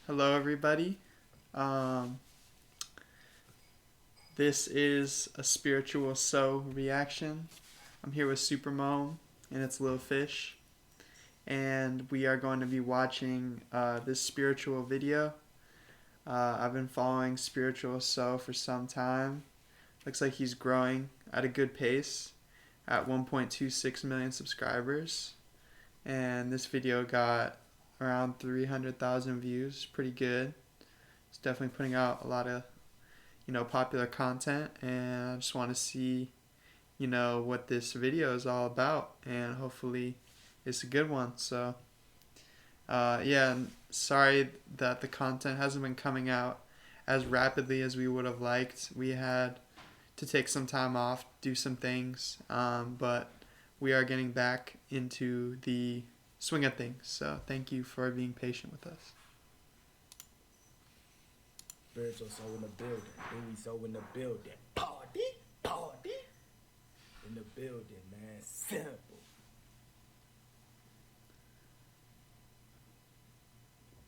Hello, everybody. Um, this is a spiritual so reaction. I'm here with SuperMOAM and its little fish, and we are going to be watching this spiritual video. I've been following Spiritual So for some time. Looks like he's growing at a good pace at 1.26 million subscribers, and this video got around 300,000 views. Pretty good. It's definitely putting out a lot of popular content, and I just want to see what this video is all about, and hopefully it's a good one. So yeah, sorry that the content hasn't been coming out as rapidly as we would have liked. We had to take some time off, do some things, but we are getting back into the swing of things. So thank you for being patient with us. Spiritual soul in the building. Louis soul in the building. Party, party. In the building, man. Simple.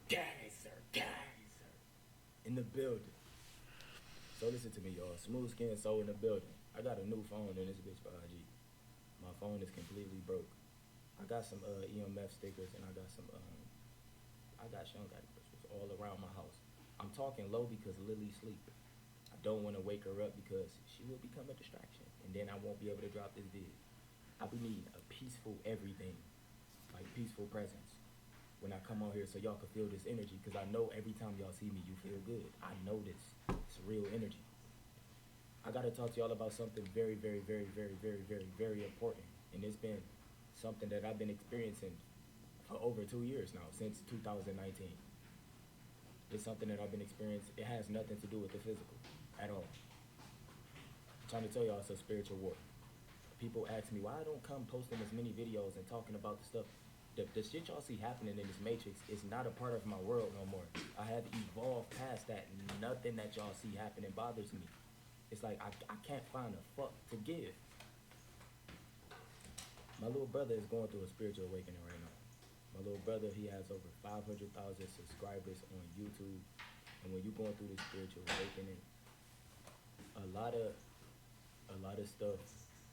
Geyser. In the building. So listen to me, y'all. Smooth skin soul in the building. I got a new phone in this bitch for IG. My phone is completely broke. I got some EMF stickers and I got some Shungite crystals all around my house. I'm talking low because Lily's sleeping. I don't want to wake her up because she will become a distraction, and then I won't be able to drop this vid. I be needing a peaceful everything, like peaceful presence, when I come on here so y'all can feel this energy, because I know every time y'all see me, you feel good. I know this. It's real energy. I got to talk to y'all about something very, very, very, very, very, very, very important, and it's been something that I've been experiencing for over 2 years now, since 2019. It's something that I've been experiencing. It has nothing to do with the physical at all. I'm trying to tell y'all it's a spiritual war. People ask me why I don't come posting as many videos and talking about the stuff. The shit y'all see happening in this matrix is not a part of my world no more. I have evolved past that. Nothing that y'all see happening bothers me. It's like I can't find a fuck to give. My little brother is going through a spiritual awakening right now. My little brother, he has over 500,000 subscribers on YouTube, and when you're going through this spiritual awakening, a lot of stuff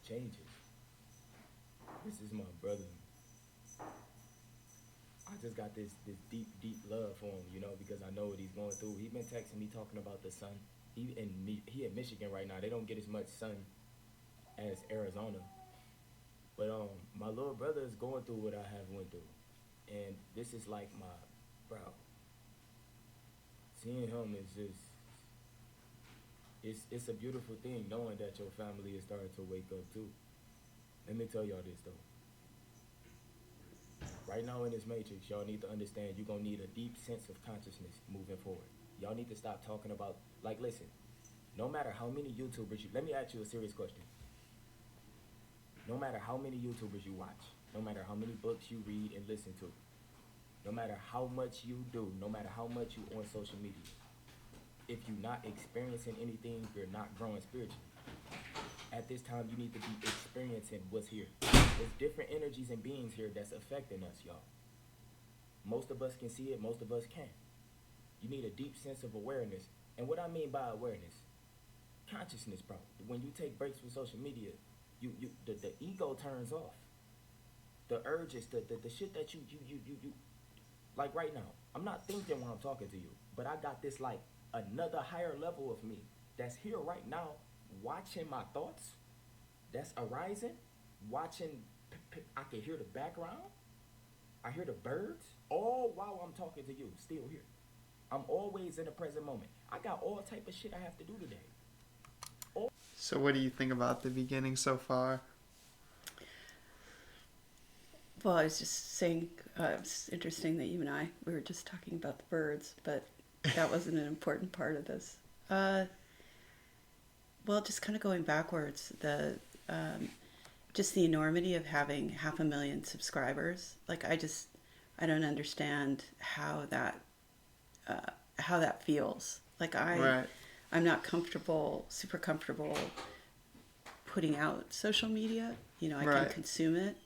changes. This is my brother. I just got this deep love for him, because I know what he's going through. He's been texting me talking about the sun. He in Michigan right now. They don't get as much sun as Arizona, but my little brother is going through what I have went through. And this is like my bro. Seeing him is just, it's a beautiful thing knowing that your family is starting to wake up too. Let me tell y'all this though. Right now in this matrix, y'all need to understand you're gonna need a deep sense of consciousness moving forward. Y'all need to stop talking about, like, listen, no matter how many YouTubers let me ask you a serious question. No matter how many YouTubers you watch, no matter how many books you read and listen to, no matter how much you do, no matter how much you on social media, if you're not experiencing anything, you're not growing spiritually. At this time, you need to be experiencing what's here. There's different energies and beings here that's affecting us, y'all. Most of us can see it, most of us can't. You need a deep sense of awareness. And what I mean by awareness, consciousness, bro. When you take breaks from social media, the ego turns off. The urges, the shit that you like right now. I'm not thinking when I'm talking to you, but I got this like another higher level of me that's here right now, watching my thoughts that's arising, watching. I can hear the background. I hear the birds, all while I'm talking to you, still here. I'm always in the present moment. I got all type of shit I have to do today. So what do you think about the beginning so far? Well, I was just saying, it's interesting that you and we were just talking about the birds, but that wasn't an important part of this. Well, just kind of going backwards, just the enormity of having 500,000 subscribers. Like, I don't understand how that feels. Like, Right. I'm not super comfortable putting out social media. I Right. can consume it.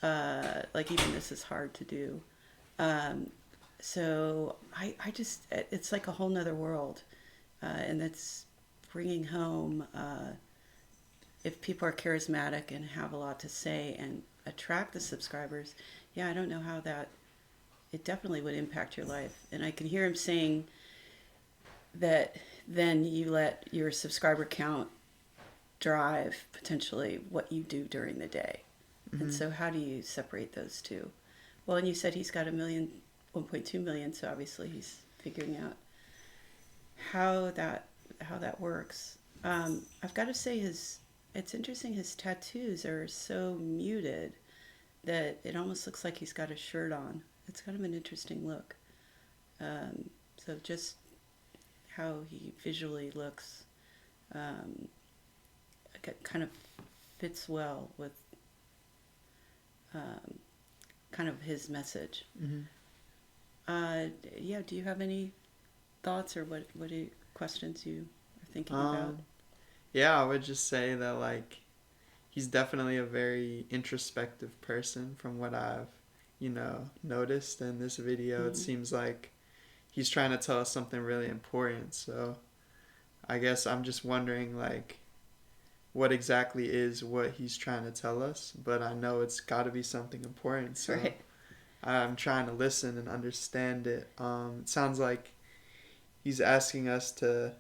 Like, even this is hard to do. So I just, it's like a whole nother world. And that's bringing home, if people are charismatic and have a lot to say and attract the subscribers, yeah, I don't know how that, it definitely would impact your life. And I can hear him saying that then you let your subscriber count drive potentially what you do during the day. Mm-hmm. And so how do you separate those two? Well, and you said he's got 1.2 million, so obviously he's figuring out how that works. I've got to say it's interesting. His tattoos are so muted that it almost looks like he's got a shirt on. It's kind of an interesting look. So just how he visually looks, kind of fits well with kind of his message. Mm-hmm. Yeah, do you have any thoughts or what are questions you are thinking about? Yeah, I would just say that like he's definitely a very introspective person from what I've, noticed in this video. Mm-hmm. It seems like he's trying to tell us something really important. So I guess I'm just wondering like what exactly is what he's trying to tell us, but I know it's got to be something important. So Right. I'm trying to listen and understand it. It sounds like he's asking us to,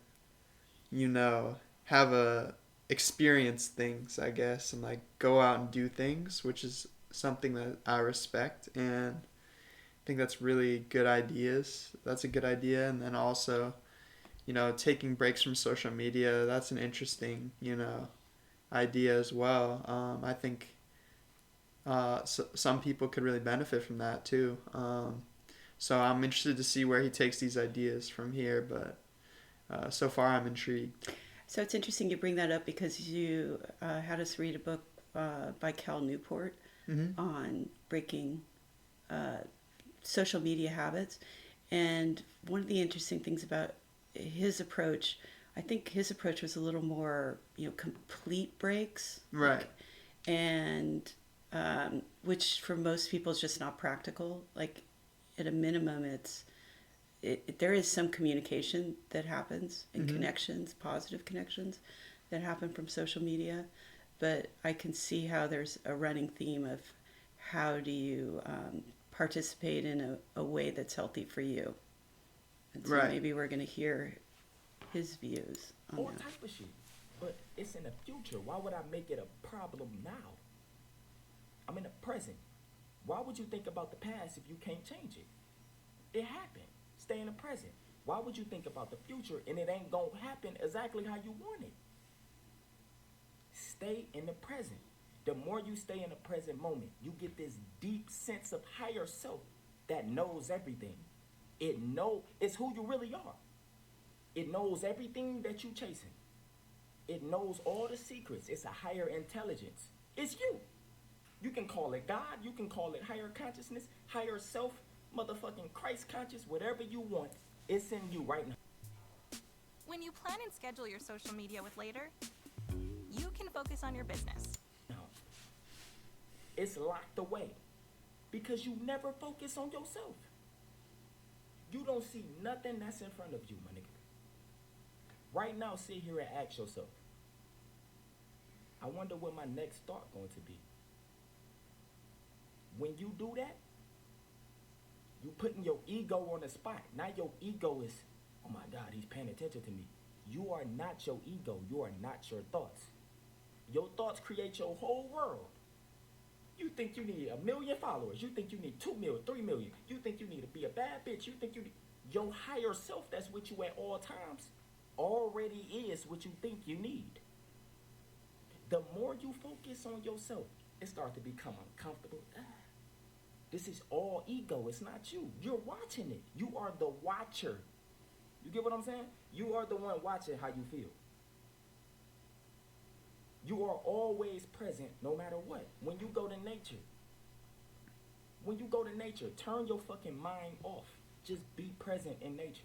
have a experience things, I guess, and like go out and do things, which is something that I respect, and I think that's really good ideas. That's a good idea, and then also, taking breaks from social media. That's an interesting, idea as well. I think some people could really benefit from that too. So I'm interested to see where he takes these ideas from here, but so far I'm intrigued. So it's interesting you bring that up because you had us read a book by Cal Newport Mm-hmm. on breaking social media habits. And one of the interesting things about his approach, I think his approach was a little more, complete breaks. Right. And which for most people is just not practical. Like at a minimum, there is some communication that happens and Mm-hmm. connections, positive connections that happen from social media. But I can see how there's a running theme of how do you participate in a way that's healthy for you. And so Right. maybe we're going to hear his views on All that. type of shit. But it's in the future. Why would I make it a problem now? I'm in the present. Why would you think about the past if you can't change it? It happened. Stay in the present. Why would you think about the future and it ain't gonna happen exactly how you want it? Stay in the present. The more you stay in the present moment, you get this deep sense of higher self that knows everything. It's who you really are. It knows everything that you chasing. It knows all the secrets. It's a higher intelligence. It's you. You can call it God. You can call it higher consciousness, higher self, motherfucking Christ conscious, whatever you want. It's in you right now. When you plan and schedule your social media with Later, you can focus on your business. It's locked away because you never focus on yourself. You don't see nothing that's in front of you, my nigga. Right now, sit here and ask yourself, I wonder what my next thought going to be. When you do that, you putting your ego on the spot. Now your ego is, oh my God, he's paying attention to me. You are not your ego. You are not your thoughts. Your thoughts create your whole world. You think you need 1 million followers. You think you need 2 million, 3 million. You think you need to be a bad bitch. You think you need... Your higher self that's with you at all times already is what you think you need. The more you focus on yourself, it starts to become uncomfortable. This is all ego. It's not you. You're watching it. You are the watcher. You get what I'm saying? You are the one watching how you feel. You are always present no matter what. When you go to nature, turn your fucking mind off. Just be present in nature.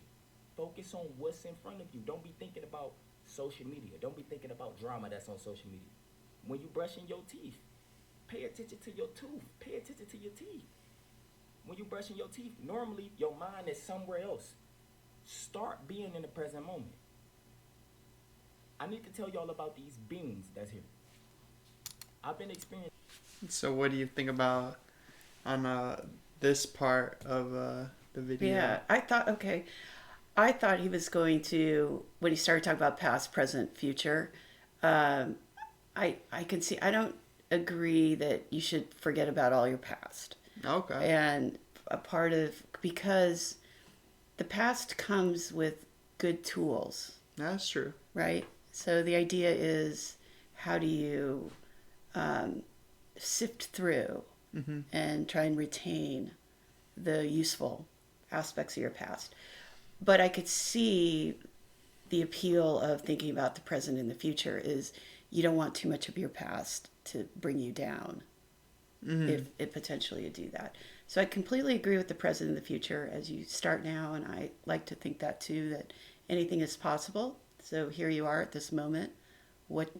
Focus on what's in front of you. Don't be thinking about social media. Don't be thinking about drama that's on social media. When you brushing your teeth, pay attention to your tooth. Pay attention to your teeth. when you brushing your teeth, normally your mind is somewhere else. Start being in the present moment. I need to tell y'all about these beings that's here. I've been experiencing. So what do you think about on this part of the video? Yeah, I thought he was going to, when he started talking about past, present, future. I can see, I don't agree that you should forget about all your past. Okay. And a part of, because the past comes with good tools, That's true. right? So the idea is, how do you sift through and try and retain the useful aspects of your past? But I could see the appeal of thinking about the present and the future is you don't want too much of your past to bring you down if potentially you do that. So I completely agree with the present and the future as you start now, and I like to think that too, that anything is possible. So here you are at this moment. What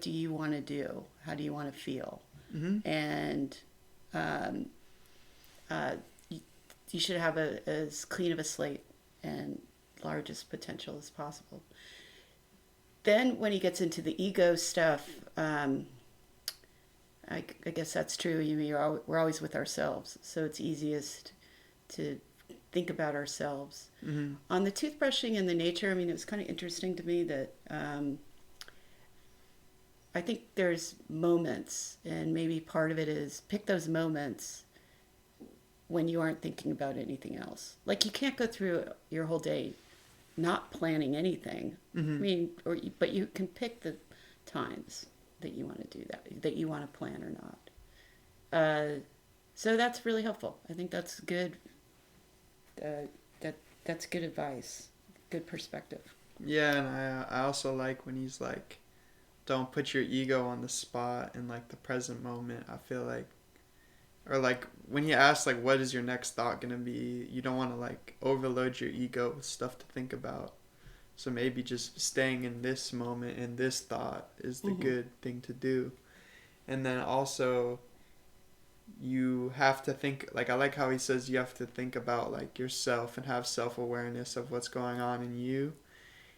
do you want to do? How do you want to feel? And you should have as clean of a slate and largest potential as possible. Then when he gets into the ego stuff, I guess that's true. We're always with ourselves, so it's easiest to think about ourselves. On the toothbrushing and the nature, I mean, it was kind of interesting to me that I think there's moments, and maybe part of it is pick those moments when you aren't thinking about anything else. Like, you can't go through your whole day not planning anything. I mean, but you can pick the times that you want to do that you want to plan or not. So that's really helpful. I think that's good. That's good advice, good perspective. Yeah, and I also like when he's like, don't put your ego on the spot in like the present moment. I feel like, or like when he asks like, what is your next thought gonna be? You don't want to like overload your ego with stuff to think about. So maybe just staying in this moment and this thought is the good thing to do. And then also, you have to think, like, I like how he says you have to think about like yourself and have self-awareness of what's going on in you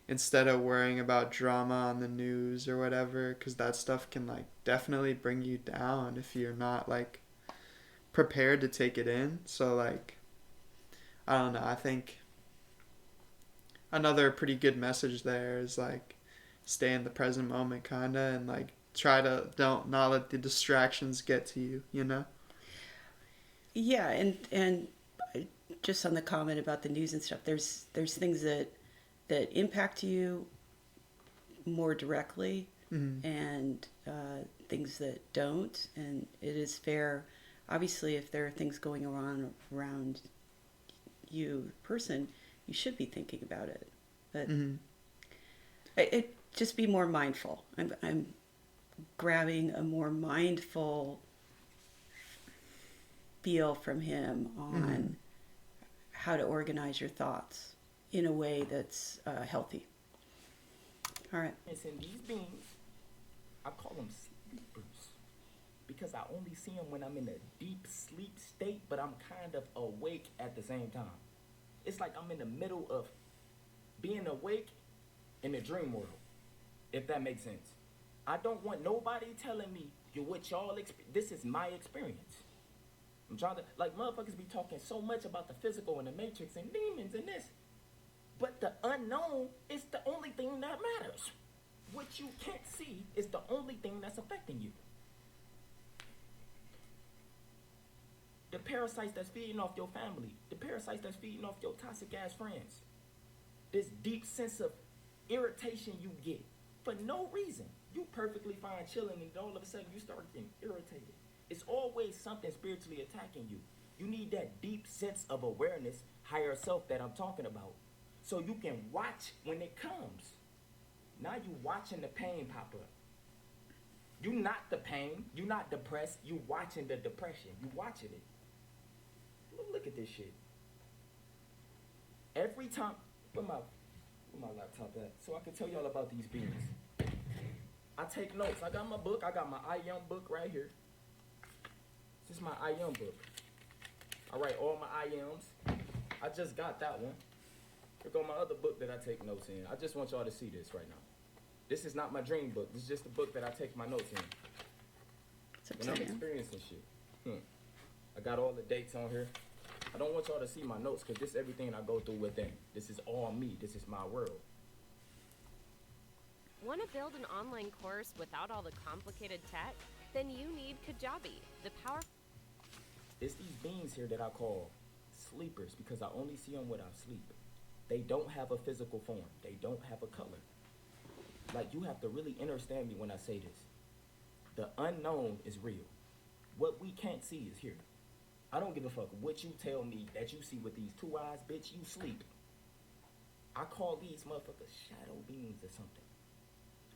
instead of worrying about drama on the news or whatever, because that stuff can like definitely bring you down if you're not like prepared to take it in. So like, I don't know, I think another pretty good message there is like stay in the present moment kinda, and like try to not let the distractions get to you, you know? Yeah, and just on the comment about the news and stuff, there's things that impact you more directly, and things that don't. And it is fair, obviously, if there are things going on around you, person, you should be thinking about it. But it just be more mindful. I'm grabbing a more mindful feel from him on how to organize your thoughts in a way that's healthy. All right. And these beings, I call them sleepers because I only see them when I'm in a deep sleep state, but I'm kind of awake at the same time. It's like I'm in the middle of being awake in a dream world, if that makes sense. I don't want nobody telling me what y'all this is my experience. I'm trying to, like, motherfuckers be talking so much about the physical and the matrix and demons and this, but the unknown is the only thing that matters. What you can't see is the only thing that's affecting you. The parasites that's feeding off your family, the parasites that's feeding off your toxic ass friends, this deep sense of irritation you get for no reason. You perfectly fine chilling, and all of a sudden you start getting irritated. It's always something spiritually attacking you. You need that deep sense of awareness, higher self that I'm talking about, so you can watch when it comes. Now you watching the pain pop up. You not the pain. You not depressed. You watching the depression. You watching it. Look at this shit. Every time, where my laptop at? So I can tell y'all about these beings. I take notes. I got my book. I got my I Am book right here. This is my I Am book. I write all my IMs. I just got that one. Here go my other book that I take notes in. I just want y'all to see this right now. This is not my dream book. This is just the book that I take my notes in. It's When I'm upside down. experiencing shit. I got all the dates on here. I don't want y'all to see my notes because this is everything I go through within. This is all me. This is my world. Want to build an online course without all the complicated tech? Then you need Kajabi, the power. It's these beings here that I call sleepers because I only see them when I sleep. They don't have a physical form. They don't have a color. Like, you have to really understand me when I say this. The unknown is real. What we can't see is here. I don't give a fuck what you tell me that you see with these 2 eyes, bitch, you sleep. I call these motherfuckers shadow beings or something.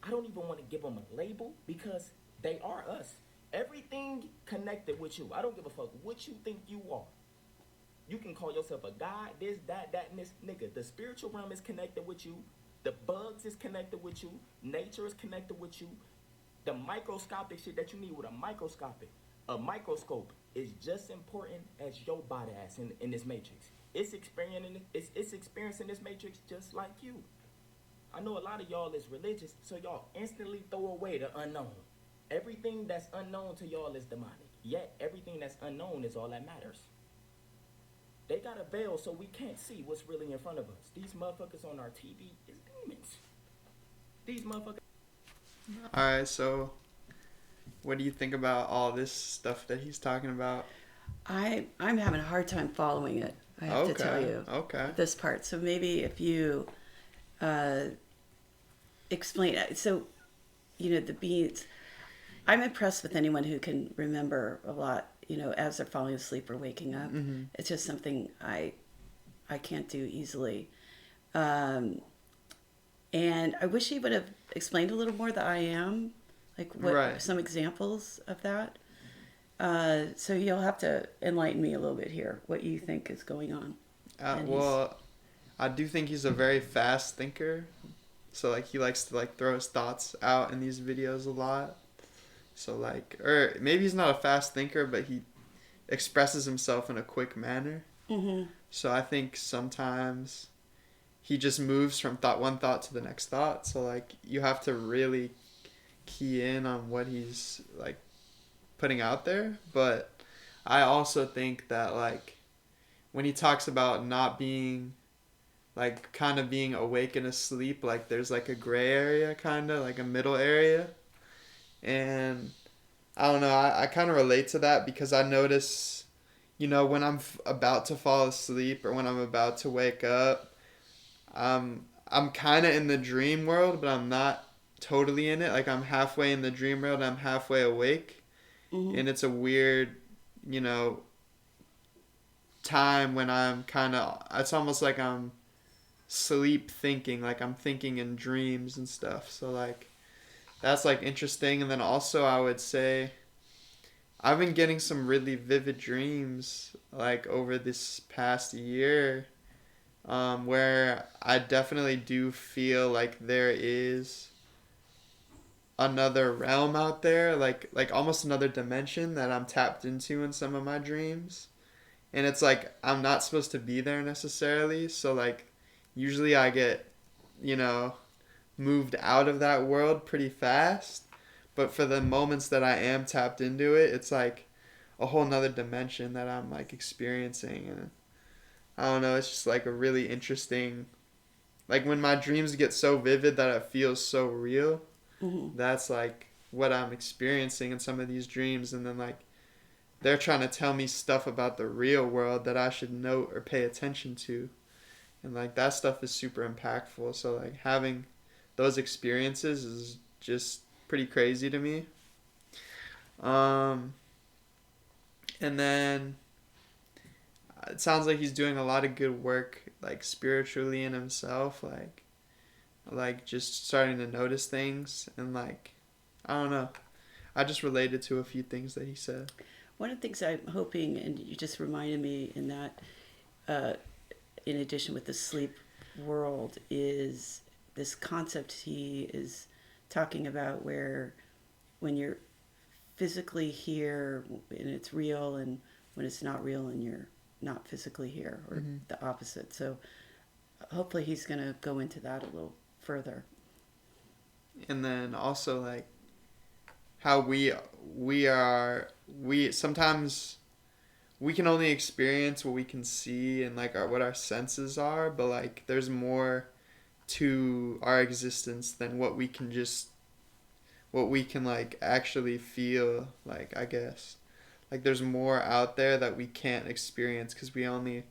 I don't even want to give them a label because they are us. Everything connected with you. I don't give a fuck what you think you are. You can call yourself a god, this, that, and this. Nigga, the spiritual realm is connected with you. The bugs is connected with you. Nature is connected with you. The microscopic shit that you need with a microscope is just important as your body ass in this matrix. It's experiencing this matrix just like you. I know a lot of y'all is religious, so y'all instantly throw away the unknown. Everything that's unknown to y'all is demonic. Yet, everything that's unknown is all that matters. They got a veil so we can't see what's really in front of us. These motherfuckers on our TV is demons. These motherfuckers... Alright, so what do you think about all this stuff that he's talking about? I'm having a hard time following it, I have to tell you. Okay. This part. So maybe if you explain it. So, the beats. I'm impressed with anyone who can remember a lot, as they're falling asleep or waking up. Mm-hmm. It's just something I can't do easily. And I wish he would have explained a little more that I am, like what some examples of that. So you'll have to enlighten me a little bit here, what you think is going on. Well, I do think he's a very fast thinker. So, he likes to, throw his thoughts out in these videos a lot. So, or maybe he's not a fast thinker, but he expresses himself in a quick manner. Mm-hmm. So, I think sometimes he just moves from one thought to the next thought. So, you have to really key in on what he's, putting out there. But I also think that, when he talks about not being... kind of being awake and asleep, there's a gray area, kind of a middle area. And I don't know, I kind of relate to that because I notice, when I'm about to fall asleep or when I'm about to wake up, I'm kind of in the dream world, but I'm not totally in it. I'm halfway in the dream world, I'm halfway awake. Mm-hmm. And it's a weird, time when I'm it's almost like I'm sleep thinking, I'm thinking in dreams and stuff. So that's interesting. And then also I would say I've been getting some really vivid dreams over this past year, where I definitely do feel there is another realm out there, like almost another dimension that I'm tapped into in some of my dreams. And it's I'm not supposed to be there necessarily, so usually I get, moved out of that world pretty fast. But for the moments that I am tapped into it, it's a whole nother dimension that I'm experiencing. And I don't know, it's just a really interesting, when my dreams get so vivid that it feels so real, Mm-hmm. that's what I'm experiencing in some of these dreams. And then they're trying to tell me stuff about the real world that I should note or pay attention to. And that stuff is super impactful. So having those experiences is just pretty crazy to me. And then it sounds like he's doing a lot of good work spiritually in himself, just starting to notice things. And I don't know, I just related to a few things that he said. One of the things I'm hoping, and you just reminded me in that, in addition with the sleep world, is this concept he is talking about where when you're physically here and it's real and when it's not real and you're not physically here, or Mm-hmm. the opposite. So hopefully he's going to go into that a little further. And then also like how we sometimes we can only experience what we can see and like what our senses are, but like there's more to our existence than what we can like actually feel, like, I guess. Like there's more out there that we can't experience because we only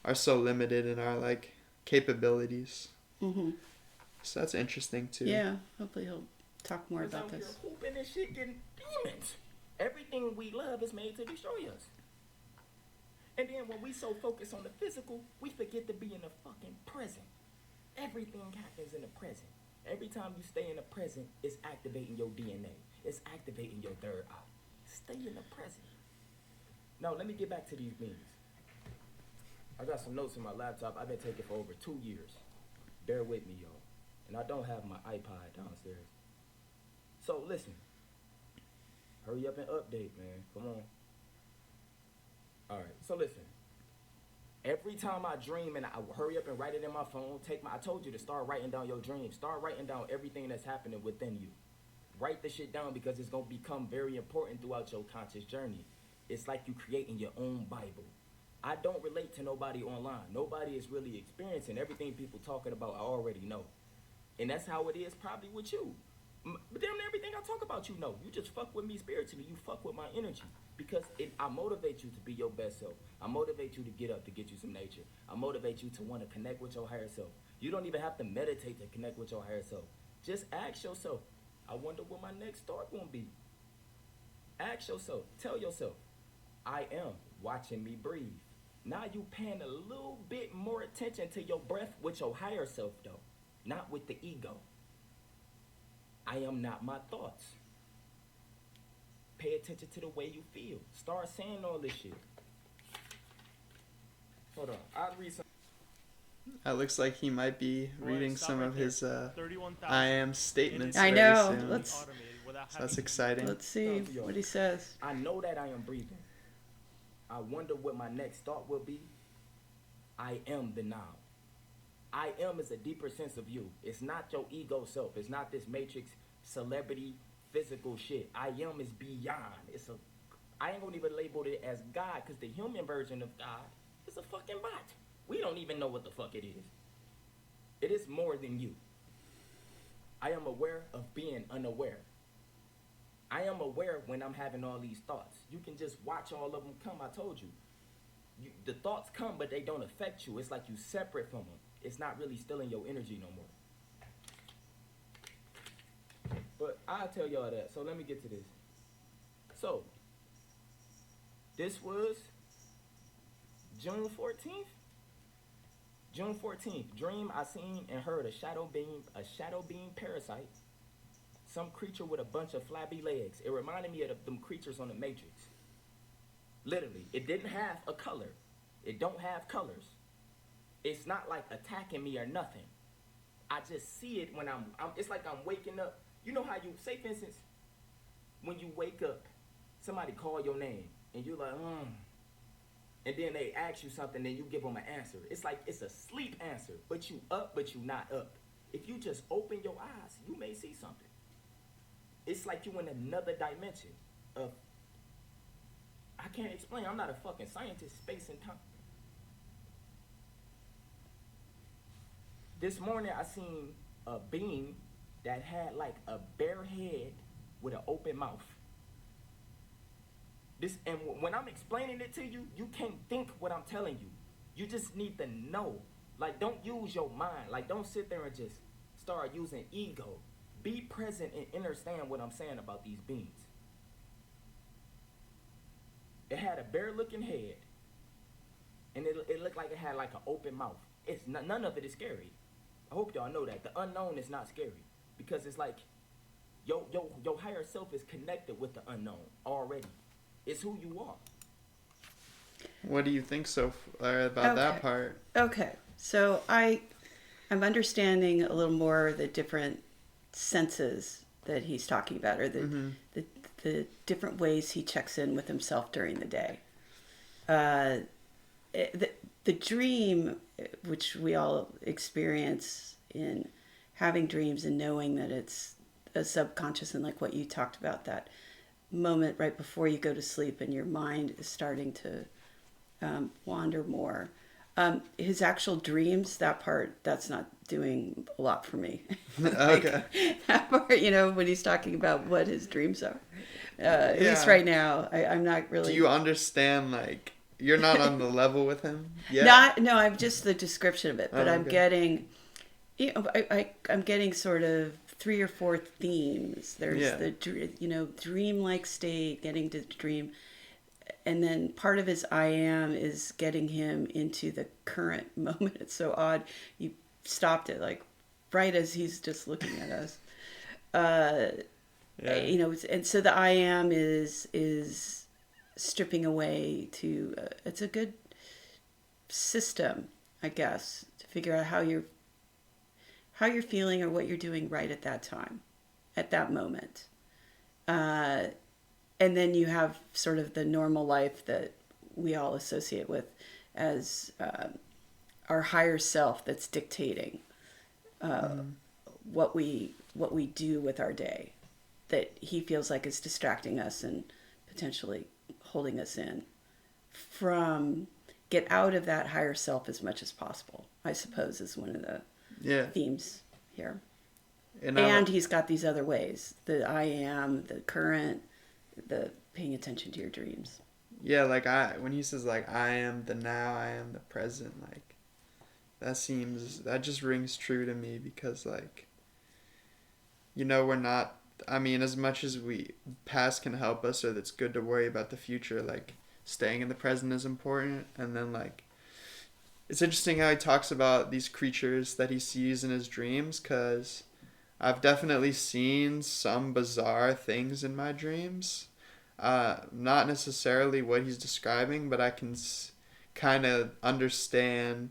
are so limited in our like capabilities. Mm-hmm. So that's interesting too. Yeah, hopefully he'll talk more Because about out this. here hooping and shit getting demons. Everything we love is made to destroy us. And then when we so focused on the physical, we forget to be in the fucking present. Everything happens in the present. Every time you stay in the present, it's activating your DNA. It's activating your third eye. Stay in the present. Now, let me get back to these beans. I got some notes in my laptop I've been taking for over 2 years. Bear with me, y'all. And I don't have my iPod downstairs. So, listen. Hurry up and update, man. Come on. Alright, so listen. Every time I dream and I hurry up and write it in my phone, I told you to start writing down your dreams. Start writing down everything that's happening within you. Write the shit down because it's going to become very important throughout your conscious journey. It's like you creating your own Bible. I don't relate to nobody online. Nobody is really experiencing everything people talking about. I already know. And that's how it is probably with you. But damn near everything I talk about, you know. You just fuck with me spiritually. You fuck with my energy. Because I motivate you to be your best self. I motivate you to get up, to get you some nature. I motivate you to want to connect with your higher self. You don't even have to meditate to connect with your higher self. Just ask yourself, I wonder what my next thought gonna be. Ask yourself, tell yourself, I am watching me breathe. Now you paying a little bit more attention to your breath with your higher self though, not with the ego. I am not my thoughts. Pay attention to the way you feel. Start saying all this shit. Hold on, I'll read some. It looks like he might be reading stop some right of there. his 31,000. I am statements I very know. soon. Let's- Automated without So that's having- exciting. Let's see what he says. I know that I am breathing. I wonder what my next thought will be. I am the now. I am is a deeper sense of you. It's not your ego self. It's not this matrix celebrity physical shit. I am is beyond. I ain't gonna even label it as God because the human version of God is a fucking bot. We don't even know what the fuck it is. It is more than you. I am aware of being unaware. I am aware when I'm having all these thoughts. You can just watch all of them come. I told you. The thoughts come, but they don't affect you. It's like you separate from them. It's not really stealing your energy no more. But I'll tell y'all that. So let me get to this. So, this was June 14th. June 14th. Dream I seen and heard a shadow being parasite. Some creature with a bunch of flabby legs. It reminded me of them creatures on the Matrix. Literally. It didn't have a color. It don't have colors. It's not like attacking me or nothing. I just see it when it's like I'm waking up. You know how you, say for instance, when you wake up, somebody call your name, and you're like, and then they ask you something, then you give them an answer. It's like it's a sleep answer, but you up, but you not up. If you just open your eyes, you may see something. It's like you in another dimension of, I can't explain. I'm not a fucking scientist, space and time. This morning I seen a being that had like a bare head with an open mouth. And when I'm explaining it to you, you can't think what I'm telling you. You just need to know. Like, don't use your mind. Like, don't sit there and just start using ego. Be present and understand what I'm saying about these beings. It had a bare looking head. And it looked like it had like an open mouth. None of it is scary. I hope y'all know that. The unknown is not scary. Because it's like, your higher self is connected with the unknown already. It's who you are. What do you think about that part? Okay, so I'm understanding a little more the different senses that he's talking about, or the different ways he checks in with himself during the day. the dream, which we all experience in having dreams and knowing that it's a subconscious, and like what you talked about, that moment right before you go to sleep and your mind is starting to wander more. His actual dreams, that part, that's not doing a lot for me. Okay. That part, when he's talking about what his dreams are. At least right now, I'm not really. Do you understand, like, you're not on the level with him yet? No, I'm just the description of it, but I'm getting, I'm getting sort of 3 or 4 themes. There's the dream-like state, getting to dream, and then part of his I am is getting him into the current moment. It's so odd. You stopped it like right as he's just looking at us. And so the I am is stripping away to it's a good system, I guess, to figure out how you're feeling or what you're doing right at that time, at that moment. And then you have sort of the normal life that we all associate with as our higher self that's dictating what we do with our day, that he feels like is distracting us and potentially holding us in from. Get out of that higher self as much as possible, I suppose, is one of the themes here. And he's got these other ways, the I am, the current, the paying attention to your dreams. Yeah, like when he says like I am the now, I am the present, like that just rings true to me, because like, we're not, I mean, as much as past can help us, or that's good to worry about the future, like staying in the present is important. And then like, it's interesting how he talks about these creatures that he sees in his dreams, because I've definitely seen some bizarre things in my dreams. Not necessarily what he's describing, but I can kind of understand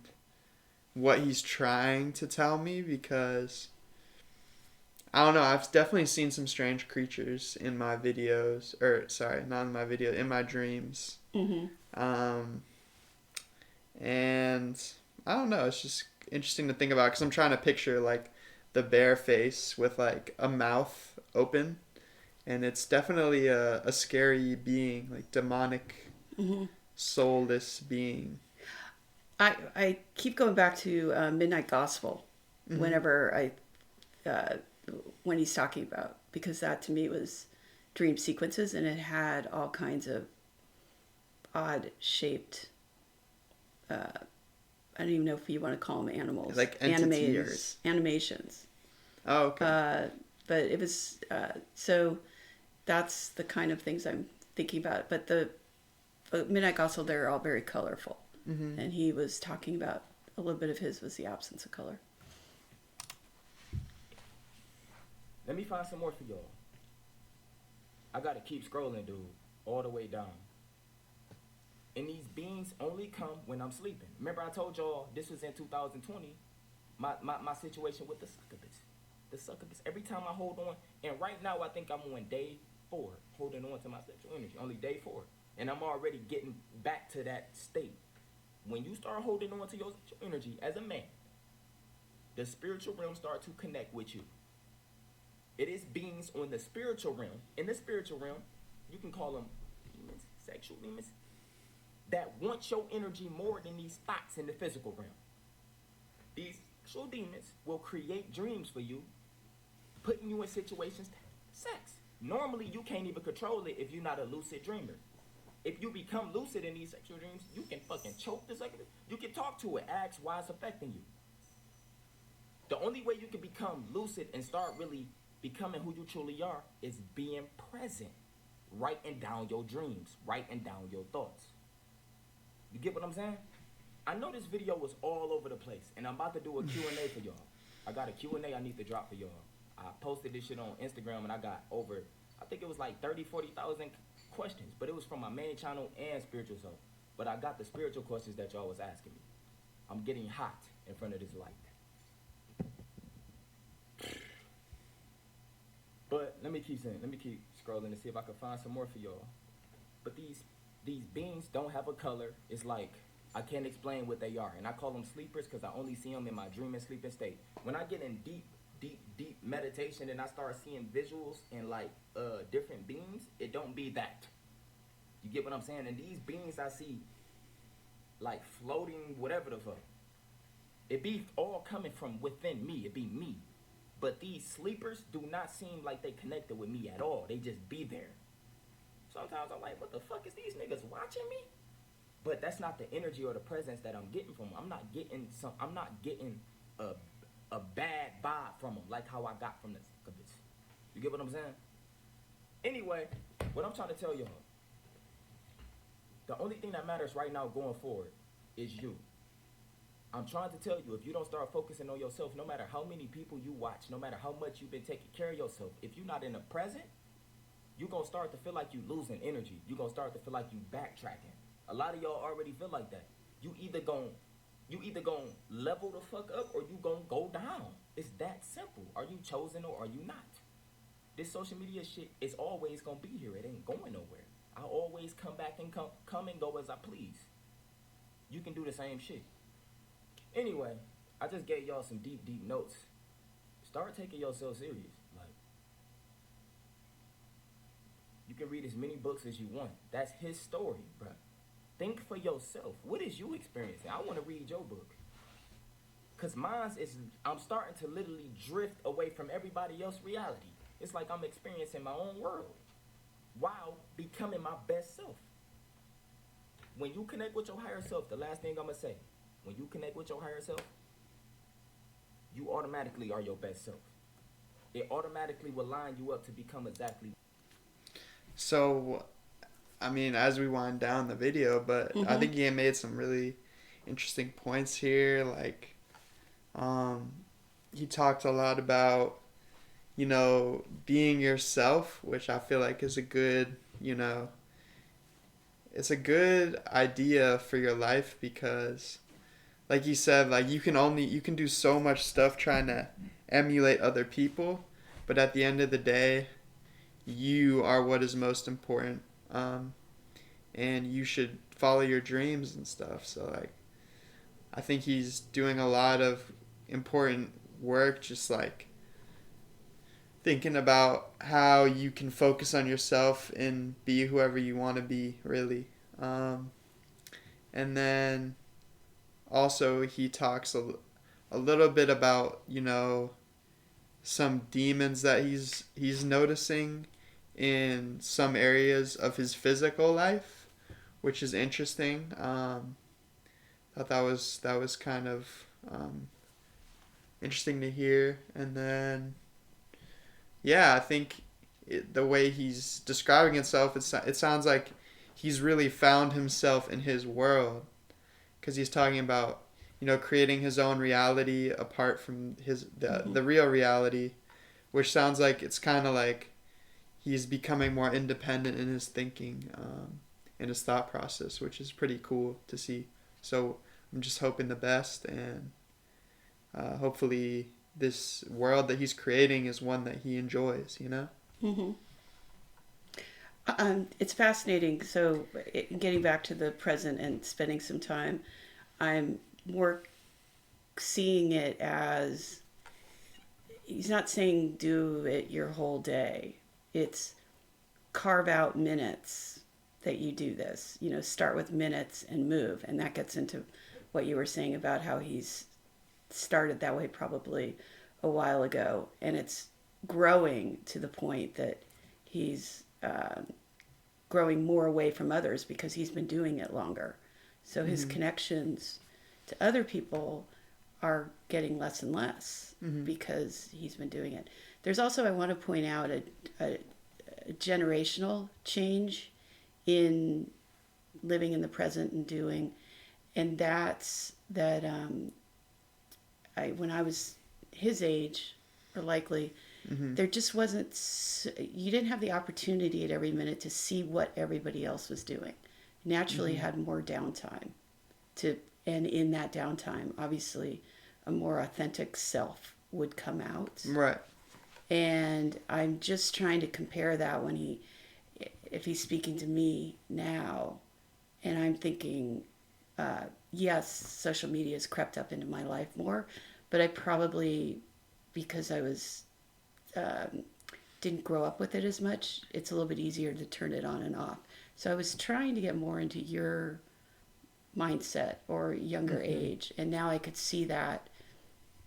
what he's trying to tell me, because I don't know, I've definitely seen some strange creatures in my videos, or sorry, not in my video, in my dreams. Mm-hmm. And I don't know, it's just interesting to think about, because I'm trying to picture like the bear face with like a mouth open, and it's definitely a scary being, like demonic, soulless being. I keep going back to Midnight Gospel whenever when he's talking about, because that to me was dream sequences, and it had all kinds of odd shaped, I don't even know if you want to call them animals, like entities. Animations. Oh, okay. But it was so that's the kind of things I'm thinking about. But the Midnight Gospel, they're all very colorful, and he was talking about a little bit of his was the absence of color. Let me find some more for y'all. I gotta keep scrolling, dude, all the way down. And these beings only come when I'm sleeping. Remember I told y'all this was in 2020, my situation with the succubus. The succubus, every time I hold on, and right now I think I'm on day 4, holding on to my sexual energy, only day 4. And I'm already getting back to that state. When you start holding on to your sexual energy as a man, the spiritual realm start to connect with you. It is beings on the spiritual realm. In the spiritual realm, you can call them demons, sexual demons, that want your energy more than these thoughts in the physical realm. These sexual demons will create dreams for you, putting you in situations to have sex. Normally, you can't even control it if you're not a lucid dreamer. If you become lucid in these sexual dreams, you can fucking choke the succubus. You can talk to it, ask why it's affecting you. The only way you can become lucid and start really becoming who you truly are is being present, writing down your dreams, writing down your thoughts. You get what I'm saying? I know this video was all over the place, and I'm about to do a Q&A for y'all. I got a Q&A I need to drop for y'all. I posted this shit on Instagram, and I got over, I think it was like 40,000 questions, but it was from my main channel and spiritual self. But I got the spiritual questions that y'all was asking me. I'm getting hot in front of this light. But let me keep scrolling to see if I can find some more for y'all. But these beings don't have a color. It's like I can't explain what they are, and I call them sleepers because I only see them in my dream and sleeping state. When I get in deep meditation and I start seeing visuals and like different beings, it don't be that. You get what I'm saying? And these beings I see, like floating, whatever the fuck, it be all coming from within me. It be me. But these sleepers do not seem like they connected with me at all. They just be there. Sometimes I'm like, what the fuck is these niggas watching me? But that's not the energy or the presence that I'm getting from them. I'm not getting a bad vibe from them like how I got from this. You get what I'm saying? Anyway, what I'm trying to tell y'all, the only thing that matters right now going forward is you. I'm trying to tell you, if you don't start focusing on yourself, no matter how many people you watch, no matter how much you've been taking care of yourself, if you're not in the present, you're going to start to feel like you losing energy. You're going to start to feel like you backtracking. A lot of y'all already feel like that. You either going to level the fuck up or you going to go down. It's that simple. Are you chosen or are you not? This social media shit is always going to be here. It ain't going nowhere. I always come back and come and go as I please. You can do the same shit. Anyway, I just gave y'all some deep notes. Start taking yourself serious. Like, you can read as many books as you want. That's his story, bro. Think for yourself. What is you experiencing? I want to read your book. Because I'm starting to literally drift away from everybody else's reality. It's like I'm experiencing my own world while becoming my best self. When you connect with your higher self, the last thing I'm going to say, when you connect with your higher self, you automatically are your best self. It automatically will line you up to become exactly. So, I mean, as we wind down the video, but I think he made some really interesting points here. Like, he talked a lot about, being yourself, which I feel like is a good, it's a good idea for your life because, like you said, like you can do so much stuff trying to emulate other people, but at the end of the day, you are what is most important. And you should follow your dreams and stuff. So like, I think he's doing a lot of important work, just like thinking about how you can focus on yourself and be whoever you want to be, really. And then also he talks a little bit about, some demons that he's noticing in some areas of his physical life, which is interesting. Thought that was kind of interesting to hear. And then, yeah, I think the way he's describing himself, it sounds like he's really found himself in his world, because he's talking about creating his own reality apart from the real reality, which sounds like it's kind of like he's becoming more independent in his thinking, in his thought process, which is pretty cool to see. So I'm just hoping the best, and hopefully this world that he's creating is one that he enjoys, It's fascinating. So getting back to the present and spending some time, I'm more seeing it as, he's not saying do it your whole day. It's carve out minutes that you do this. Start with minutes and move. And that gets into what you were saying about how he's started that way probably a while ago. And it's growing to the point that he's growing more away from others because he's been doing it longer. So his connections to other people are getting less and less because he's been doing it. There's also, I want to point out, a generational change in living in the present and doing, and that's that when I was his age, or likely, there just wasn't, you didn't have the opportunity at every minute to see what everybody else was doing. Naturally had more downtime and in that downtime, obviously, a more authentic self would come out. Right. And I'm just trying to compare that if he's speaking to me now, and I'm thinking, yes, social media has crept up into my life more, but I probably, because I was didn't grow up with it as much, it's a little bit easier to turn it on and off. So I was trying to get more into your mindset or younger age, and now I could see that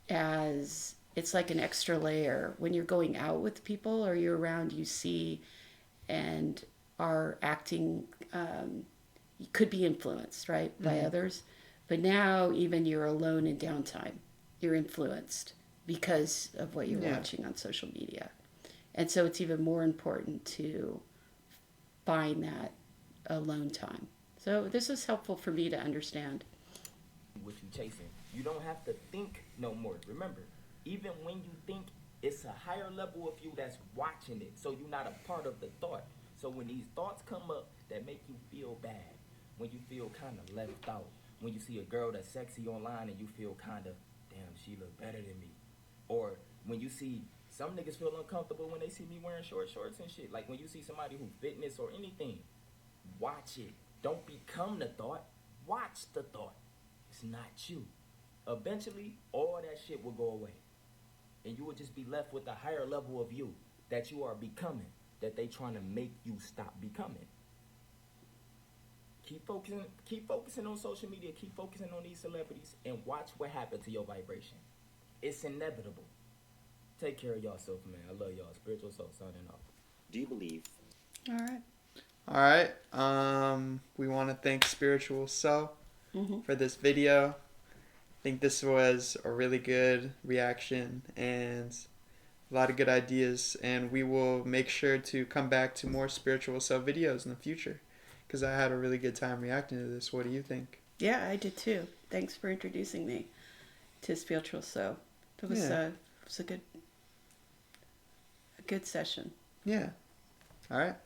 as it's like an extra layer when you're going out with people or you're around, you see and are acting, you could be influenced, right, by others. But now even you're alone in downtime, you're influenced because of what you're watching on social media. And so it's even more important to find that alone time. So this is helpful for me to understand. What you chasing. You don't have to think no more. Remember, even when you think, it's a higher level of you that's watching it. So you're not a part of the thought. So when these thoughts come up that make you feel bad, when you feel kind of left out, when you see a girl that's sexy online and you feel kind of, damn, she look better than me. Or when you see, some niggas feel uncomfortable when they see me wearing short shorts and shit. Like when you see somebody who fitness or anything, watch it. Don't become the thought. Watch the thought. It's not you. Eventually, all that shit will go away. And you will just be left with a higher level of you that you are becoming, that they trying to make you stop becoming. Keep focusing on social media, keep focusing on these celebrities, and watch what happens to your vibration. It's inevitable. Take care of yourself, man. I love y'all. Spiritual Soul signing off. Do you believe? All right. All right. We want to thank Spiritual Soul for this video. I think this was a really good reaction and a lot of good ideas. And we will make sure to come back to more Spiritual Soul videos in the future because I had a really good time reacting to this. What do you think? Yeah, I did too. Thanks for introducing me to Spiritual Soul. It was a good session. Yeah. All right.